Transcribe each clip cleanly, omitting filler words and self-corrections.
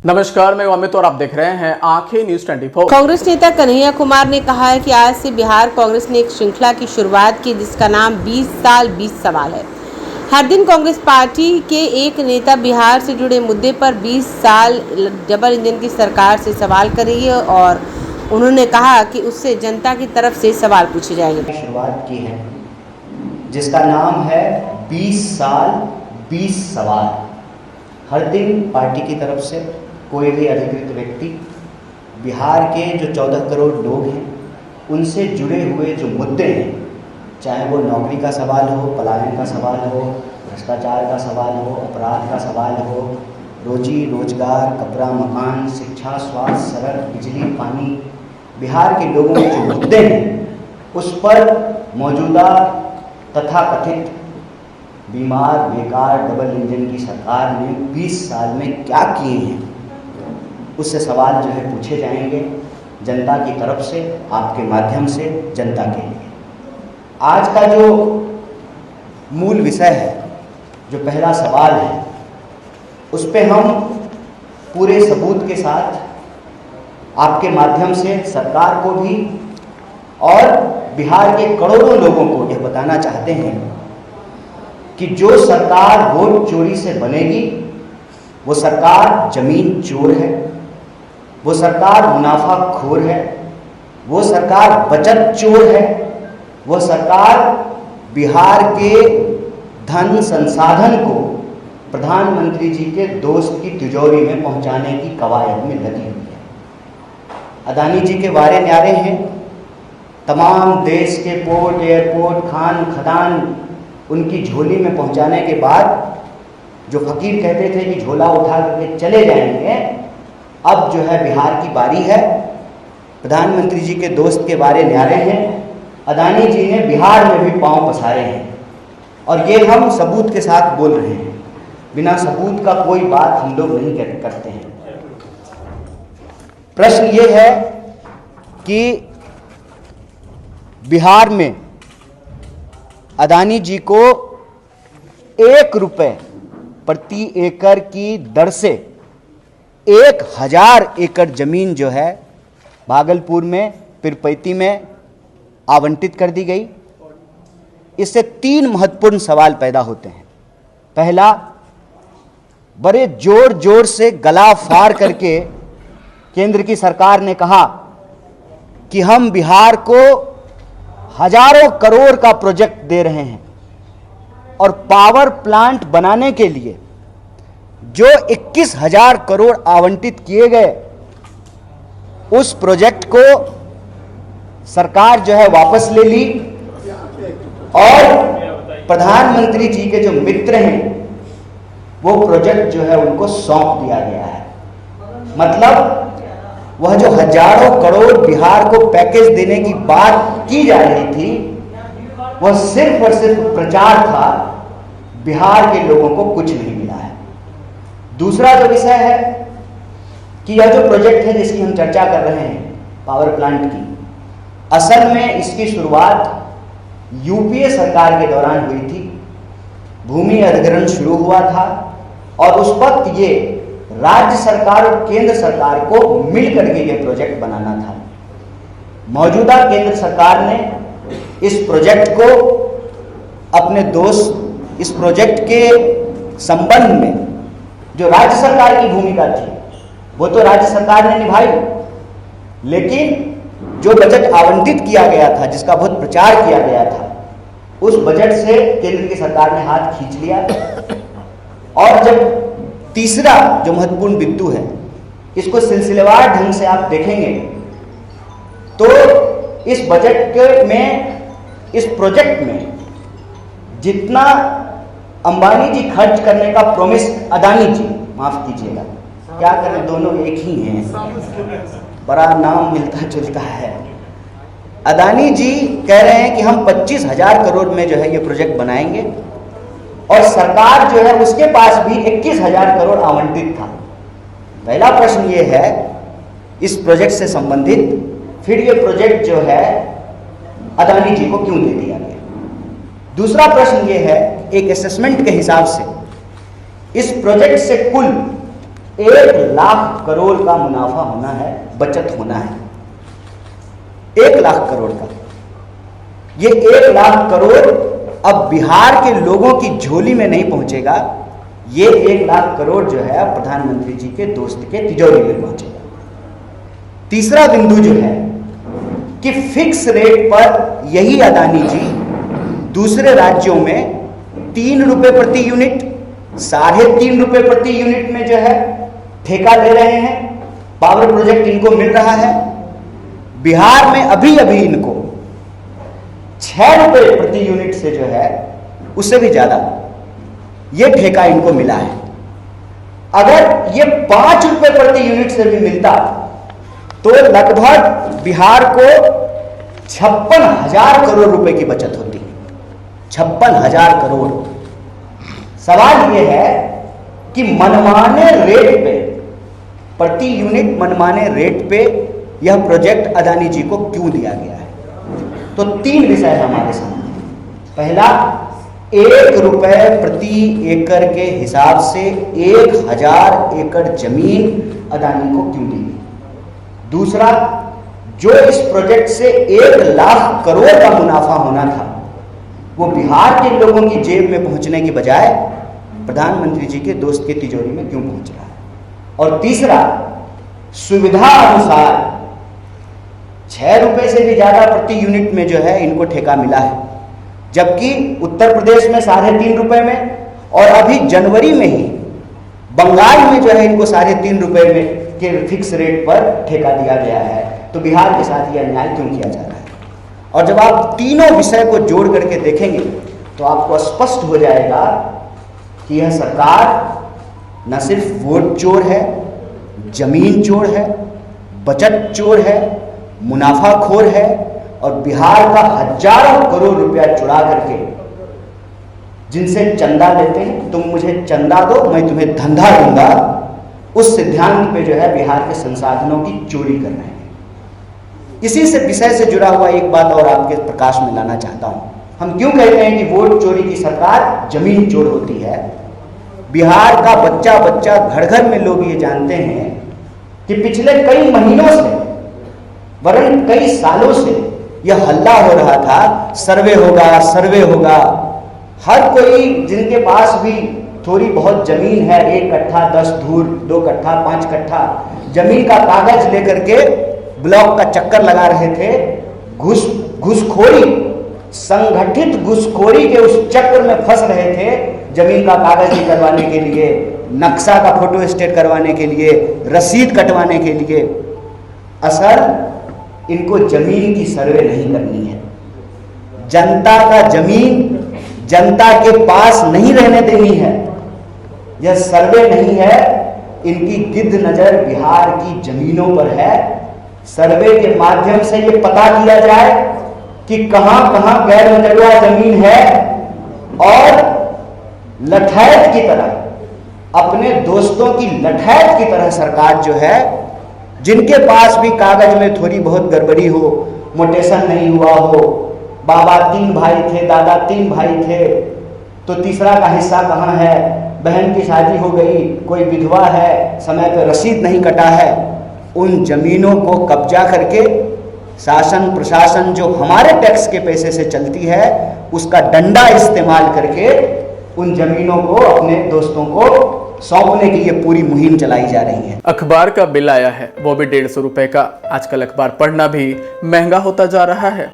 नमस्कार, मैं अमित और आप देख रहे हैं आंखें न्यूज 24। कांग्रेस नेता कन्हैया कुमार ने कहा है कि आज से बिहार कांग्रेस ने एक श्रृंखला की शुरुआत की जिसका नाम 20 साल 20 सवाल है। हर दिन कांग्रेस पार्टी के एक नेता बिहार से जुड़े मुद्दे पर 20 साल डबल इंजन की सरकार से सवाल करेगी और उन्होंने कहा कि उससे जनता की तरफ से सवाल पूछे जाएंगे। शुरुआत की है जिसका नाम है 20 साल 20 सवाल। हर दिन पार्टी की तरफ से कोई भी अधिकृत व्यक्ति बिहार के जो 14 करोड़ लोग हैं उनसे जुड़े हुए जो मुद्दे हैं, चाहे वो नौकरी का सवाल हो, पलायन का सवाल हो, भ्रष्टाचार का सवाल हो, अपराध का सवाल हो, रोजी रोजगार, कपड़ा मकान, शिक्षा, स्वास्थ्य, सड़क, बिजली, पानी, बिहार के लोगों के जो मुद्दे हैं उस पर मौजूदा तथाकथित बीमार बेकार डबल इंजन की सरकार ने 20 साल में क्या किए हैं उससे सवाल जो है पूछे जाएंगे जनता की तरफ से, आपके माध्यम से जनता के लिए। आज का जो मूल विषय है, जो पहला सवाल है, उस पे हम पूरे सबूत के साथ आपके माध्यम से सरकार को भी और बिहार के करोड़ों लोगों को यह बताना चाहते हैं कि जो सरकार वोट चोरी से बनेगी वो सरकार जमीन चोर है, वो सरकार मुनाफाखोर है, वो सरकार बचत चोर है, वो सरकार बिहार के धन संसाधन को प्रधानमंत्री जी के दोस्त की तिजोरी में पहुंचाने की कवायद में लगी हुई है। अदानी जी के वारे न्यारे हैं, तमाम देश के पोर्ट, एयरपोर्ट, खान खदान उनकी झोली में पहुंचाने के बाद जो फकीर कहते थे कि झोला उठा करके चले जाएंगे, अब जो है बिहार की बारी है। प्रधानमंत्री जी के दोस्त के बारे न्यारे हैं, अदानी जी ने बिहार में भी पांव पसारे हैं और ये हम सबूत के साथ बोल रहे हैं। बिना सबूत का कोई बात हम लोग नहीं करते हैं। प्रश्न ये है कि बिहार में अदानी जी को 1 रुपए प्रति एकड़ की दर से 1000 एकड़ जमीन जो है भागलपुर में, पीरपैती में आवंटित कर दी गई। इससे 3 महत्वपूर्ण सवाल पैदा होते हैं। पहला, बड़े जोर जोर से गला फाड़ करके केंद्र की सरकार ने कहा कि हम बिहार को हजारों करोड़ का प्रोजेक्ट दे रहे हैं और पावर प्लांट बनाने के लिए जो 21,000 करोड़ आवंटित किए गए उस प्रोजेक्ट को सरकार जो है वापस ले ली और प्रधानमंत्री जी के जो मित्र हैं वो प्रोजेक्ट जो है उनको सौंप दिया गया है। मतलब वह जो हजारों करोड़ बिहार को पैकेज देने की बात की जा रही थी वह सिर्फ और सिर्फ प्रचार था, बिहार के लोगों को कुछ नहीं मिला है। दूसरा जो विषय है कि यह जो प्रोजेक्ट है जिसकी हम चर्चा कर रहे हैं पावर प्लांट की, असल में इसकी शुरुआत यूपीए सरकार के दौरान हुई थी। भूमि अधिग्रहण शुरू हुआ था और उस वक्त ये राज्य सरकार और केंद्र सरकार को मिलकर के यह प्रोजेक्ट बनाना था। मौजूदा केंद्र सरकार ने इस प्रोजेक्ट को अपने दोस्त, इस प्रोजेक्ट के संबंध में जो राज्य सरकार की भूमिका थी वो तो राज्य सरकार ने निभाई, लेकिन जो बजट आवंटित किया गया था, जिसका बहुत प्रचार किया गया था, उस बजट से केंद्र की सरकार ने हाथ खींच लिया। और जब तीसरा जो महत्वपूर्ण बिंदु है, इसको सिलसिलेवार ढंग से आप देखेंगे तो इस बजट में, इस प्रोजेक्ट में जितना अंबानी जी खर्च करने का प्रॉमिस, अदानी जी, माफ कीजिएगा, क्या करें दोनों एक ही हैं, बड़ा नाम मिलता जुलता है। अदानी जी कह रहे हैं कि हम 25,000 करोड़ में जो है ये प्रोजेक्ट बनाएंगे और सरकार जो है उसके पास भी 21,000 करोड़ आवंटित था। पहला प्रश्न ये है इस प्रोजेक्ट से संबंधित, फिर ये प्रोजेक्ट जो है अदानी जी को क्यों दे दिया गया। दूसरा प्रश्न ये है, एक असेसमेंट के हिसाब से इस प्रोजेक्ट से कुल 1 लाख करोड़ का मुनाफा होना है, बचत होना है। 1 लाख करोड़ का। ये 1 लाख करोड़ अब बिहार के लोगों की झोली में नहीं पहुंचेगा। ये 1 लाख करोड़ जो है प्रधानमंत्री जी के दोस्त के तिजोरी में पहुंचेगा। तीसरा बिंदु जो है कि फिक्स रेट पर यही अदानी जी दूसरे राज्यों में 3 रुपए प्रति यूनिट, 3.5 रुपए प्रति यूनिट में जो है ठेका ले रहे हैं। पावर प्रोजेक्ट इनको मिल रहा है। बिहार में अभी अभी इनको 6 रुपए प्रति यूनिट से जो है उससे भी ज्यादा ये ठेका इनको मिला है। अगर ये 5 रुपए प्रति यूनिट से भी मिलता तो लगभग बिहार को 56,000 करोड़ रुपए की बचत होती है। 56,000 करोड़। सवाल यह है कि मनमाने रेट पे, प्रति यूनिट मनमाने रेट पे यह प्रोजेक्ट अदानी जी को क्यों दिया गया है? तो 3 विषय हमारे सामने। पहला, 1 रुपए प्रति एकड़ के हिसाब से 1000 एकड़ जमीन अदानी को क्यों दी गई? दूसरा, जो इस प्रोजेक्ट से 1 लाख करोड़ का मुनाफा होना था वो बिहार के लोगों की जेब में पहुंचने की बजाय प्रधानमंत्री जी के दोस्त के तिजोरी में क्यों पहुंच रहा है? और तीसरा, सुविधा अनुसार 6 रुपए से भी ज्यादा प्रति यूनिट में जो है इनको ठेका मिला है, जबकि उत्तर प्रदेश में 3.5 रुपए में और अभी जनवरी में ही बंगाल में जो है इनको 3.5 रुपए में के फिक्स रेट पर ठेका दिया गया है। तो बिहार के साथ यह अन्याय क्यों किया जा रहा है? और जब आप तीनों विषय को जोड़ करके देखेंगे तो आपको स्पष्ट हो जाएगा कि यह सरकार न सिर्फ वोट चोर है, जमीन चोर है, बचत चोर है, मुनाफाखोर है और बिहार का हजारों करोड़ रुपया चुरा करके जिनसे चंदा लेते हैं, तुम मुझे चंदा दो मैं तुम्हें धंधा दूंगा, उस सिद्धांत पे जो है बिहार के संसाधनों की चोरी कर रहे हैं। इसी से विषय से जुड़ा हुआ एक बात और आपके प्रकाश में लाना चाहता हूं। हम क्यों कहते हैं कि वोट चोरी की सरकार जमीन चोर होती है? बिहार का बच्चा बच्चा घर घर में लोग ये जानते हैं कि पिछले कई महीनों से वरन कई सालों से यह हल्ला हो रहा था, सर्वे होगा, सर्वे होगा। हर कोई जिनके पास भी थोड़ी बहुत जमीन है, 1 कट्ठा 10 धूर, 2 कट्ठा 5 कट्ठा जमीन का कागज लेकर के ब्लॉक का चक्कर लगा रहे थे। घुसखोरी, संगठित घुसखोरी के उस चक्र में फंस रहे थे। जमीन का कागज निकलवाने के लिए, नक्शा का फोटो स्टेट करवाने के लिए, रसीद कटवाने के लिए। असल इनको जमीन की सर्वे नहीं करनी है। जनता का जमीन जनता के पास नहीं रहने देनी है। यह सर्वे नहीं है, इनकी गिद्ध नजर बिहार की जमीनों पर है। सर्वे के माध्यम से ये पता किया जाए कि कहां कहां गैर मुतलवा जमीन है और लठैत की तरह, अपने दोस्तों की लठैत की तरह सरकार जो है, जिनके पास भी कागज में थोड़ी बहुत गड़बड़ी हो, मोटेशन नहीं हुआ हो, बाबा 3 भाई थे, दादा 3 भाई थे, तो तीसरा का हिस्सा कहाँ है? बहन की शादी हो गई, कोई विधवा है, समय पर रसीद नहीं कटा है, उन जमीनों को कब्जा करके शासन प्रशासन जो हमारे टैक्स के पैसे से चलती है उसका डंडा इस्तेमाल करके उन जमीनों को अपने दोस्तों को सौंपने की ये पूरी मुहिम चलाई जा रही है। अखबार का बिल आया है, वो भी 150 रुपए का। आजकल अखबार पढ़ना भी महंगा होता जा रहा है।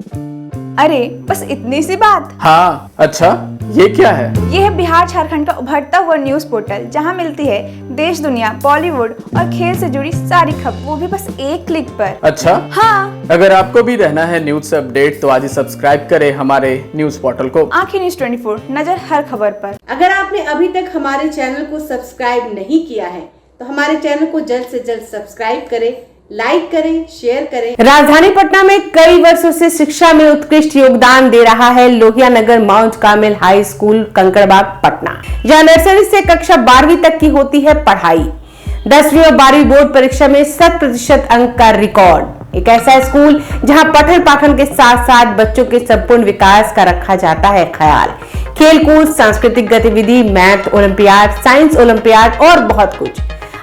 अरे बस इतनी सी बात। हाँ, अच्छा ये क्या है? ये है बिहार झारखंड का उभरता हुआ न्यूज पोर्टल, जहां मिलती है देश दुनिया, बॉलीवुड और खेल से जुड़ी सारी खबर, वो भी बस एक क्लिक पर। अच्छा हाँ, अगर आपको भी रहना है न्यूज से अपडेट तो आज ही सब्सक्राइब करें हमारे न्यूज पोर्टल को। आंखें न्यूज 24, नजर हर खबर पर। अगर आपने अभी तक हमारे चैनल को सब्सक्राइब नहीं किया है तो हमारे चैनल को जल्द से जल्द सब्सक्राइब करें, लाइक करें, शेयर करें। राजधानी पटना में कई वर्षों से शिक्षा में उत्कृष्ट योगदान दे रहा है Lohia Nagar Mount Carmel high school Kankarbagh Patna. यहाँ नर्सरी से कक्षा 12वीं तक की होती है पढ़ाई। 10वीं और 12वीं बोर्ड परीक्षा में 100% अंक का रिकॉर्ड। एक ऐसा स्कूल जहां पठन पाठन के साथ साथ बच्चों के संपूर्ण विकास का रखा जाता है ख्याल। खेलकूद, सांस्कृतिक गतिविधि, मैथ ओलंपियाड, साइंस ओलंपियाड और बहुत कुछ।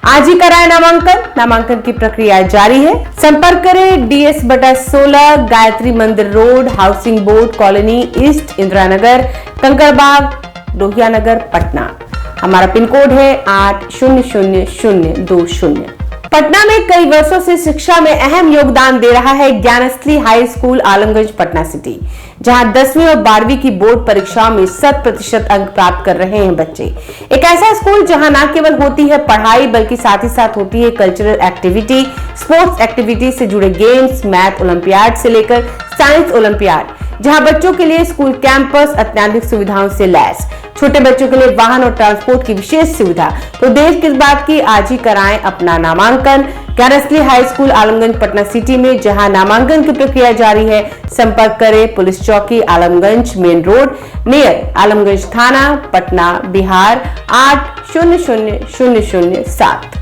आज ही कराए नामांकन की प्रक्रिया जारी है। संपर्क करें DS/16 Gayatri Mandir road, housing board colony east, Indira Nagar, Kankarbagh, Lohia Nagar, Patna. हमारा पिन कोड है 800020। पटना में कई वर्षों से शिक्षा में अहम योगदान दे रहा है Gyansthali high school Alamganj Patna city, जहां 10वीं और 12वीं की बोर्ड परीक्षाओं में 100% अंक प्राप्त कर रहे हैं बच्चे। एक ऐसा स्कूल जहां न केवल होती है पढ़ाई बल्कि साथ ही साथ होती है कल्चरल एक्टिविटी, स्पोर्ट्स एक्टिविटी से जुड़े गेम्स, मैथ ओलंपियाड से लेकर साइंस ओलंपियाड, जहां बच्चों के लिए स्कूल कैंपस अत्याधुनिक सुविधाओं से लैस, छोटे बच्चों के लिए वाहन और ट्रांसपोर्ट की विशेष सुविधा। तो देर किस बात की, आज ही कराएं अपना नामांकन Gyansthali high school Alamganj Patna city में, जहां नामांकन की प्रक्रिया जारी है। संपर्क करें पुलिस चौकी Alamganj main road near Alamganj थाना, पटना, बिहार 800007।